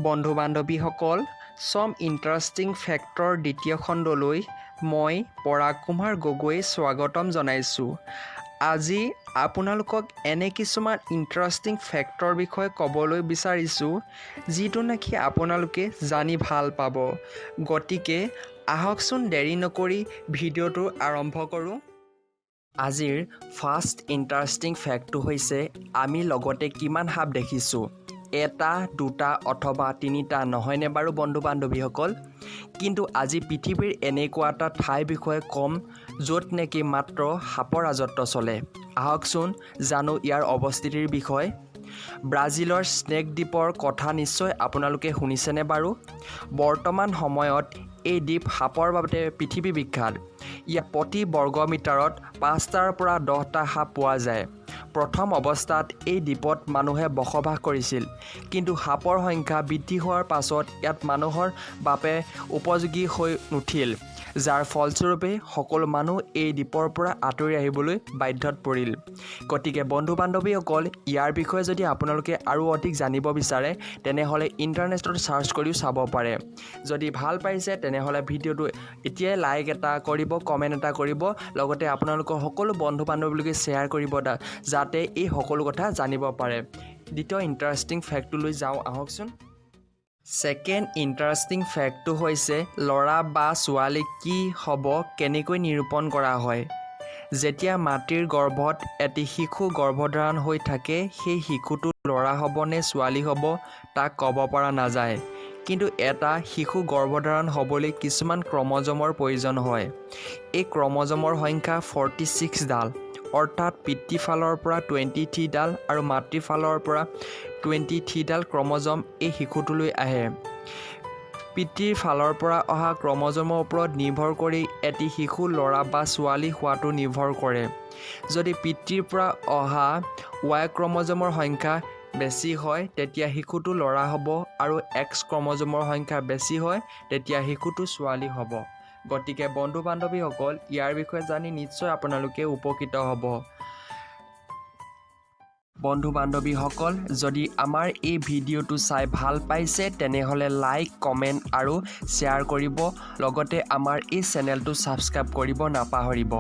বন্ধু বান্ধৱীসকল সম interesting factor দ্বিতীয় খণ্ডলৈ মই পৰাগ কুমাৰ গগৈয়ে স্বাগতম জনাইছোঁ। আজি আপোনালোকক এনে কিছুমান ইণ্টাৰেষ্টিং ফেক্টৰ বিষয়ে ক'বলৈ বিচাৰিছোঁ যিটো নেকি আপোনালোকে জানি ভাল পাব। গতিকে আহকচোন দেৰি নকৰি ভিডিঅ'টো আৰম্ভ কৰোঁ। আজিৰ ফাৰ্ষ্ট ইণ্টাৰেষ্টিং ফেক্টটো হৈছে আমি লগতে কিমান সাপ দেখিছোঁ। এটা দুটা অথবা তিনিটা নহয়নে বাৰু বন্ধু বান্ধৱীসকল? কিন্তু আজি পৃথিৱীৰ এনেকুৱা এটা ঠাইৰ বিষয়ে ক'ম য'ত নেকি মাত্ৰ সাপৰ ৰাজত্ব চলে। আহকচোন জানো ইয়াৰ অৱস্থিতিৰ বিষয়ে। ব্ৰাজিলৰ স্নেক দ্বীপৰ কথা নিশ্চয় আপোনালোকে শুনিছেনে বাৰু? বৰ্তমান সময়ত এই দ্বীপ সাপৰ বাবে পৃথিৱী বিখ্যাত। ইয়াত প্ৰতি বৰ্গমিটাৰত 5টাৰ পৰা 10টা সাপ পোৱা যায়। প্ৰথম অৱস্থাত এই দ্বীপত মানুহে বসবাস কৰিছিল, কিন্তু সাপৰ সংখ্যা বৃদ্ধি হোৱাৰ পাছত ইয়াত মানুহৰ বাবে উপযোগী হৈ নুঠিল, যাৰ ফলস্বৰূপে সকলো মানুহ এই দ্বীপৰ পৰা আঁতৰি আহিবলৈ বাধ্যত পৰিল। গতিকে বন্ধু বান্ধৱীসকল, ইয়াৰ বিষয়ে যদি আপোনালোকে আৰু অধিক জানিব বিচাৰে তেনেহ'লে ইণ্টাৰনেটত চাৰ্চ কৰিও চাব পাৰে। যদি ভাল পাইছে তেনেহ'লে ভিডিঅ'টো এতিয়াই লাইক এটা কৰিব, কমেণ্ট এটা কৰিব, লগতে আপোনালোকৰ সকলো বন্ধু বান্ধৱীলৈকে শ্বেয়াৰ কৰিব যাতে এই সকলো কথা জানিব পাৰে। দ্বিতীয় ইণ্টাৰেষ্টিং ফেক্টটোলৈ যাওঁ আহকচোন। ছেকেণ্ড ইণ্টাৰেষ্টিং ফেক্টটো হৈছে ল'ৰা বা ছোৱালী কি হ'ব কেনেকৈ নিৰূপণ কৰা হয়। যেতিয়া মাতৃৰ গৰ্ভত এটি শিশু গৰ্ভধাৰণ হৈ থাকে, সেই শিশুটো ল'ৰা হ'ব নে ছোৱালী হ'ব তাক ক'ব পৰা নাযায়। কিন্তু এটা শিশু গৰ্ভধাৰণ হ'বলৈ কিছুমান ক্ৰমজমৰ প্ৰয়োজন হয়। এই ক্ৰমজমৰ সংখ্যা 46ডাল, অৰ্থাৎ পিতৃৰ ফালৰ পৰা 23ডাল আৰু মাতৃৰ ফালৰ পৰা 23ডাল ক্ৰমজম এই শিশুটোলৈ আহে। পিতৃৰ ফালৰ পৰা অহা ক্ৰমজমৰ ওপৰত নিৰ্ভৰ কৰি এটি শিশু ল'ৰা বা ছোৱালী হোৱাটো নিৰ্ভৰ কৰে। যদি পিতৃৰ পৰা অহা Y ক্ৰমজমৰ সংখ্যা বেছি হয় তেতিয়া শিশুটো ল'ৰা হ'ব, আৰু X ক্ৰমজমৰ সংখ্যা বেছি হয় তেতিয়া শিশুটো ছোৱালী হ'ব। গতিকে বন্ধু বান্ধৱীসকল, ইয়াৰ বিষয়ে জানি নিশ্চয় আপোনালোকে উপকৃত হ'ব। বন্ধু বান্ধৱীসকল, যদি আমাৰ এই ভিডিঅ'টো চাই ভাল পাইছে তেনেহ'লে লাইক, কমেণ্ট আৰু শ্বেয়াৰ কৰিব, লগতে আমাৰ এই চেনেলটো ছাবস্ক্ৰাইব কৰিব নাপাহৰিব।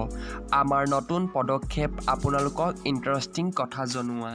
আমাৰ নতুন পদক্ষেপ আপোনালোকক ইণ্টাৰেষ্টিং কথা জনোৱা।